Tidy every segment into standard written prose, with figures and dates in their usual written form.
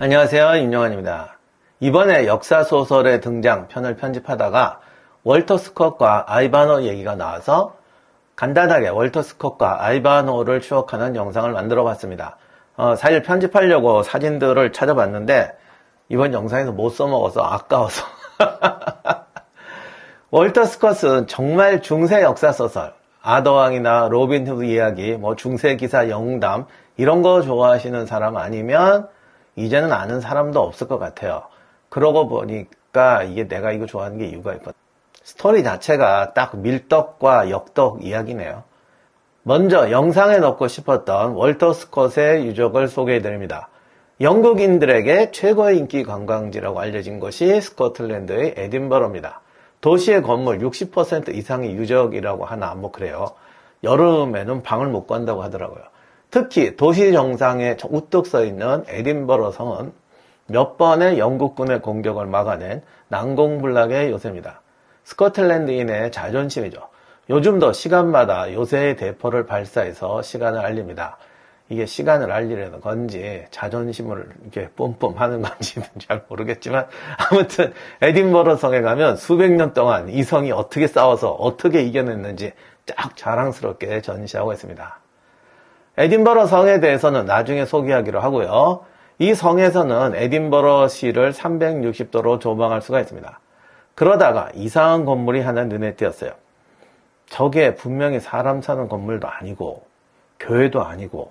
안녕하세요, 임영환입니다. 이번에 역사소설의 등장 편을 편집하다가 월터 스콧과 아이반호 얘기가 나와서 간단하게 월터 스콧과 아이반호를 추억하는 영상을 만들어 봤습니다. 사실 편집하려고 사진들을 찾아봤는데 이번 영상에서 못 써먹어서 아까워서 월터 스콧은 정말 중세 역사소설, 아더왕이나 로빈 후드 이야기, 중세 기사 영웅담 이런 거 좋아하시는 사람 아니면 이제는 아는 사람도 없을 것 같아요. 그러고 보니까 내가 이거 좋아하는 게 이유가 있거든요. 스토리 자체가 딱 밀떡과 역떡 이야기네요. 먼저 영상에 넣고 싶었던 월터 스콧의 유적을 소개해드립니다. 영국인들에게 최고의 인기 관광지라고 알려진 것이 스코틀랜드의 에딘버러입니다. 도시의 건물 60% 이상이 유적이라고 하나 그래요. 여름에는 방을 못 간다고 하더라고요. 특히 도시 정상에 우뚝 서 있는 에딘버러 성은 몇 번의 영국군의 공격을 막아낸 난공불락의 요새입니다. 스코틀랜드인의 자존심이죠. 요즘도 시간마다 요새의 대포를 발사해서 시간을 알립니다. 이게 시간을 알리려는 건지 자존심을 이렇게 뿜뿜 하는 건지는 잘 모르겠지만 아무튼 에딘버러 성에 가면 수백 년 동안 이 성이 어떻게 싸워서 어떻게 이겨냈는지 쫙 자랑스럽게 전시하고 있습니다. 에딘버러 성에 대해서는 나중에 소개하기로 하고요. 이 성에서는 에딘버러시를 360도로 조망할 수가 있습니다. 그러다가 이상한 건물이 하나 눈에 띄었어요. 저게 분명히 사람 사는 건물도 아니고 교회도 아니고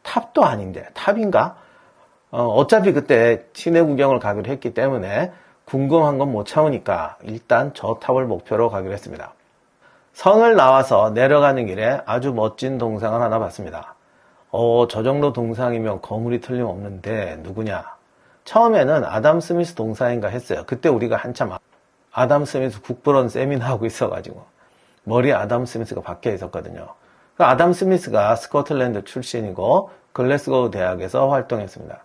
탑도 아닌데 탑인가? 어차피 그때 시내 구경을 가기로 했기 때문에 궁금한 건 못 참으니까 일단 저 탑을 목표로 가기로 했습니다. 성을 나와서 내려가는 길에 아주 멋진 동상을 하나 봤습니다. 저 정도 동상이면 거물이 틀림없는데 누구냐? 처음에는 아담 스미스 동상인가 했어요. 그때 우리가 한참 아담 스미스 국부론 세미나 하고 있어가지고 머리에 아담 스미스가 박혀 있었거든요. 아담 스미스가 스코틀랜드 출신이고 글래스고우 대학에서 활동했습니다.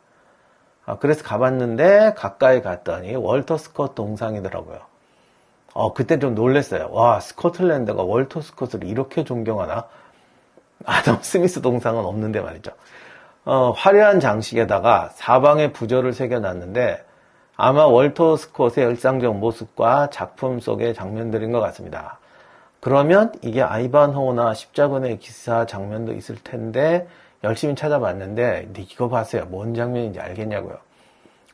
그래서 가봤는데 가까이 갔더니 월터 스콧 동상이더라고요. 그때 좀 놀랐어요. 와, 스코틀랜드가 월터 스콧을 이렇게 존경하나? 아담 스미스 동상은 없는데 말이죠. 화려한 장식에다가 사방에 부조를 새겨놨는데 아마 월터 스콧의 일상적 모습과 작품 속의 장면들인 것 같습니다. 그러면 이게 아이반호나 십자군의 기사 장면도 있을 텐데 열심히 찾아봤는데 이거 봤어요. 뭔 장면인지 알겠냐고요.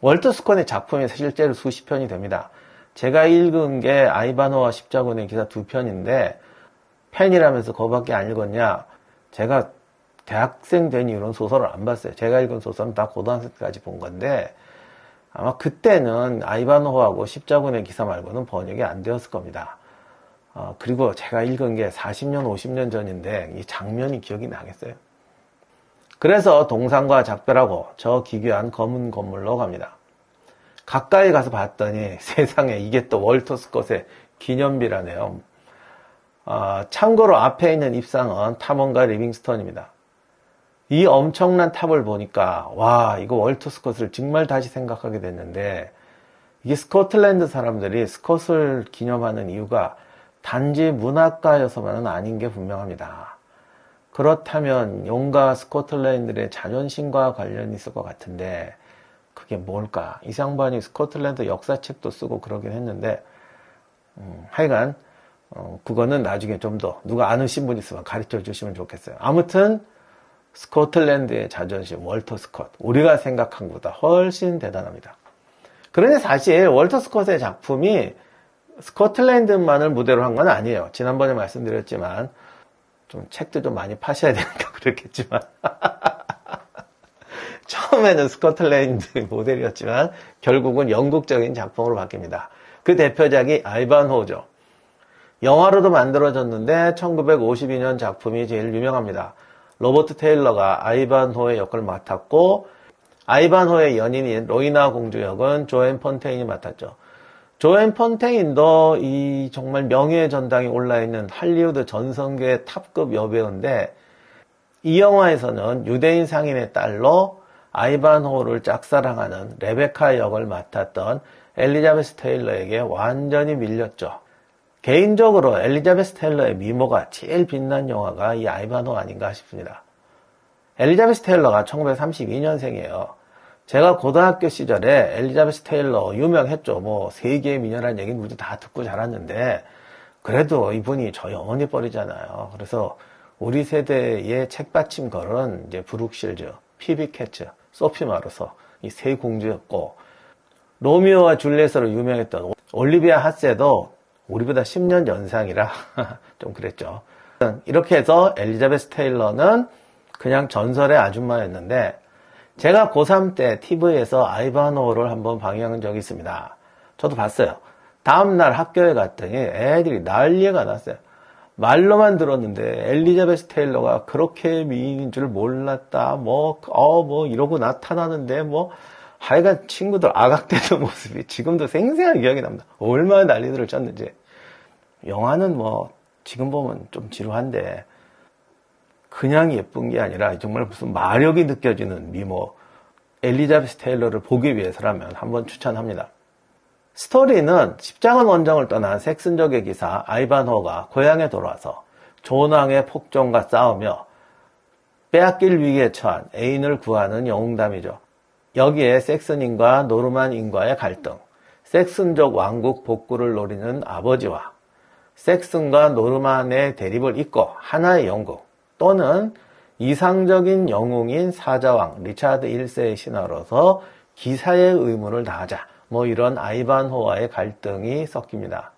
월터 스콧의 작품이 실제로 수십 편이 됩니다. 제가 읽은 게 아이반호와 십자군의 기사 2편인데 팬이라면서 그거밖에 안 읽었냐? 제가 대학생 된 이후로는 소설을 안 봤어요. 제가 읽은 소설은 다 고등학생 때까지 본 건데 아마 그때는 아이반호하고 십자군의 기사 말고는 번역이 안 되었을 겁니다. 그리고 제가 읽은 게 40년, 50년 전인데 이 장면이 기억이 나겠어요. 그래서 동상과 작별하고 저 기괴한 검은 건물로 갑니다. 가까이 가서 봤더니 세상에 이게 또 월터 스콧의 기념비라네요. 참고로 앞에 있는 입상은 탐험가 리빙스턴입니다. 이 엄청난 탑을 보니까 와, 이거 월터 스콧을 정말 다시 생각하게 됐는데 이게 스코틀랜드 사람들이 스콧을 기념하는 이유가 단지 문학가여서만은 아닌 게 분명합니다. 그렇다면 용가 스코틀랜드의 자존심과 관련이 있을 것 같은데 그게 뭘까? 이 양반이 스코틀랜드 역사책도 쓰고 그러긴 했는데 하여간 그거는 나중에 좀 더 누가 아는 분 있으면 가르쳐 주시면 좋겠어요. 아무튼 스코틀랜드의 자존심 월터 스콧 우리가 생각한 것보다 훨씬 대단합니다. 그런데 사실 월터 스콧의 작품이 스코틀랜드만을 무대로 한 건 아니에요. 지난번에 말씀드렸지만 좀 책도 좀 많이 파셔야 되니까 그렇겠지만 처음에는 스코틀랜드 모델이었지만 결국은 영국적인 작품으로 바뀝니다. 그 대표작이 아이반호죠. 영화로도 만들어졌는데 1952년 작품이 제일 유명합니다. 로버트 테일러가 아이반호의 역할을 맡았고 아이반호의 연인인 로이나 공주 역은 조앤 폰테인이 맡았죠. 조앤 폰테인도 이 정말 명예의 전당에 올라있는 할리우드 전성기의 탑급 여배우인데 이 영화에서는 유대인 상인의 딸로 아이반호를 짝사랑하는 레베카 역을 맡았던 엘리자베스 테일러에게 완전히 밀렸죠. 개인적으로 엘리자베스 테일러의 미모가 제일 빛난 영화가 이 아이반호 아닌가 싶습니다. 엘리자베스 테일러가 1932년생이에요. 제가 고등학교 시절에 엘리자베스 테일러 유명했죠. 뭐 세계의 미녀라는 얘기는 우리도 다 듣고 자랐는데 그래도 이분이 저희 어머니 뻘이잖아요. 그래서 우리 세대의 책받침걸은 이제 브룩 실즈, 피비 캐츠, 소피 마르소 이 세 공주였고 로미오와 줄리엣으로 유명했던 올리비아 하세도 우리보다 10년 연상이라 좀 그랬죠. 이렇게 해서 엘리자베스 테일러는 그냥 전설의 아줌마였는데 제가 고3 때 TV에서 아이반호를 한번 방영한 적이 있습니다. 저도 봤어요. 다음날 학교에 갔더니 애들이 난리가 났어요. 말로만 들었는데 엘리자베스 테일러가 그렇게 미인인 줄 몰랐다. 뭐 이러고 나타나는데 하여간 친구들 아각대는 모습이 지금도 생생하게 기억이 납니다. 얼마나 난리들을 쳤는지. 영화는 지금 보면 좀 지루한데 그냥 예쁜 게 아니라 정말 무슨 마력이 느껴지는 미모 엘리자베스 테일러를 보기 위해서라면 한번 추천합니다. 스토리는 십장은 원정을 떠난 섹슨족의 기사 아이반호가 고향에 돌아와서 존왕의 폭정과 싸우며 빼앗길 위기에 처한 애인을 구하는 영웅담이죠. 여기에 섹슨인과 노르만인과의 갈등, 섹슨족 왕국 복구를 노리는 아버지와 섹슨과 노르만의 대립을 잇고 하나의 영국 또는 이상적인 영웅인 사자왕 리차드 1세의 신하로서 기사의 의무를 다하자 이런 아이반호와의 갈등이 섞입니다.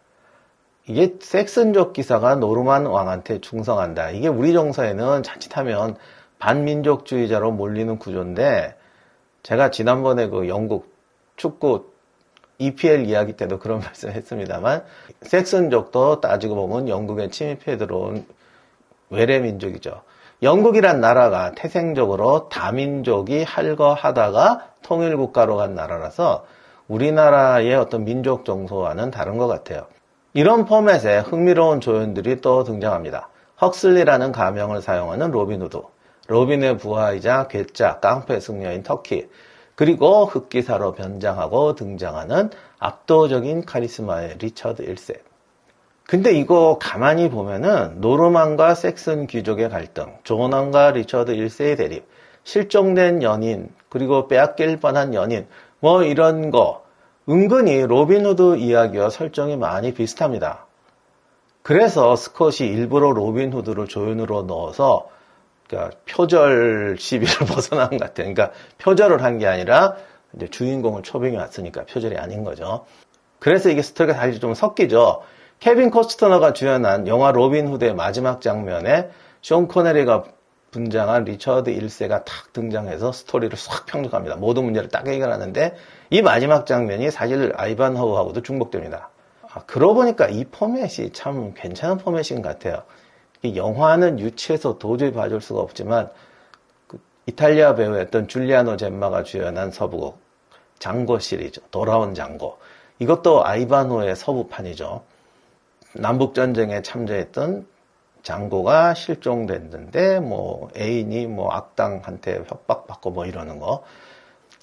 이게 섹슨족 기사가 노르만 왕한테 충성한다. 이게 우리 정서에는 자칫하면 반민족주의자로 몰리는 구조인데 제가 지난번에 그 영국 축구 EPL 이야기 때도 그런 말씀을 했습니다만 섹슨족도 따지고 보면 영국에 침입해 들어온 외래민족이죠. 영국이란 나라가 태생적으로 다민족이 할거하다가 통일국가로 간 나라라서 우리나라의 어떤 민족 정서와는 다른 것 같아요. 이런 포맷에 흥미로운 조연들이 또 등장합니다. 헉슬리라는 가명을 사용하는 로빈 후드, 로빈의 부하이자 괴짜 깡패 승려인 터키, 그리고 흑기사로 변장하고 등장하는 압도적인 카리스마의 리처드 1세. 근데 이거 가만히 보면은 노르만과 섹슨 귀족의 갈등, 존왕과 리처드 1세의 대립, 실종된 연인, 그리고 빼앗길 뻔한 연인, 이런 거 은근히 로빈후드 이야기와 설정이 많이 비슷합니다. 그래서 스콧이 일부러 로빈후드를 조연으로 넣어서 표절 시비를 벗어난 것 같아요. 그러니까 표절을 한 게 아니라 이제 주인공을 초빙해 왔으니까 표절이 아닌 거죠. 그래서 이게 스토리가 다시 좀 섞이죠. 케빈 코스터너가 주연한 영화 로빈후드의 마지막 장면에 숀 코네리가 분장한 리처드 1세가 탁 등장해서 스토리를 싹 평정합니다. 모든 문제를 딱 해결하는데 이 마지막 장면이 사실 아이반호우하고도 중복됩니다. 그러고 보니까 이 포맷이 참 괜찮은 포맷인 것 같아요. 이 영화는 유치해서 도저히 봐줄 수가 없지만 이탈리아 배우였던 줄리아노 젬마가 주연한 서부곡 장고 시리즈 돌아온 장고, 이것도 아이반호의 서부판이죠. 남북전쟁에 참전했던 장고가 실종됐는데 애인이 악당한테 협박받고 이러는 거,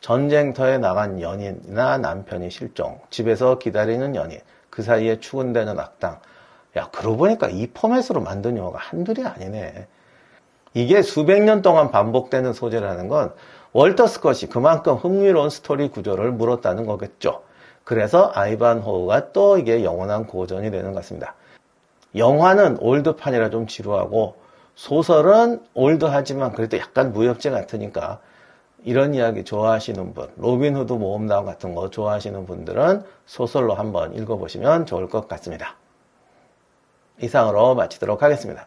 전쟁터에 나간 연인이나 남편이 실종, 집에서 기다리는 연인, 그 사이에 추근되는 악당. 그러고 보니까 이 포맷으로 만든 영화가 한둘이 아니네. 이게 수백 년 동안 반복되는 소재라는 건 월터 스콧이 그만큼 흥미로운 스토리 구조를 물었다는 거겠죠. 그래서 아이반호우가 또 이게 영원한 고전이 되는 것 같습니다. 영화는 올드판이라 좀 지루하고 소설은 올드하지만 그래도 약간 무협지 같으니까 이런 이야기 좋아하시는 분, 로빈후드 모험담 같은 거 좋아하시는 분들은 소설로 한번 읽어보시면 좋을 것 같습니다. 이상으로 마치도록 하겠습니다.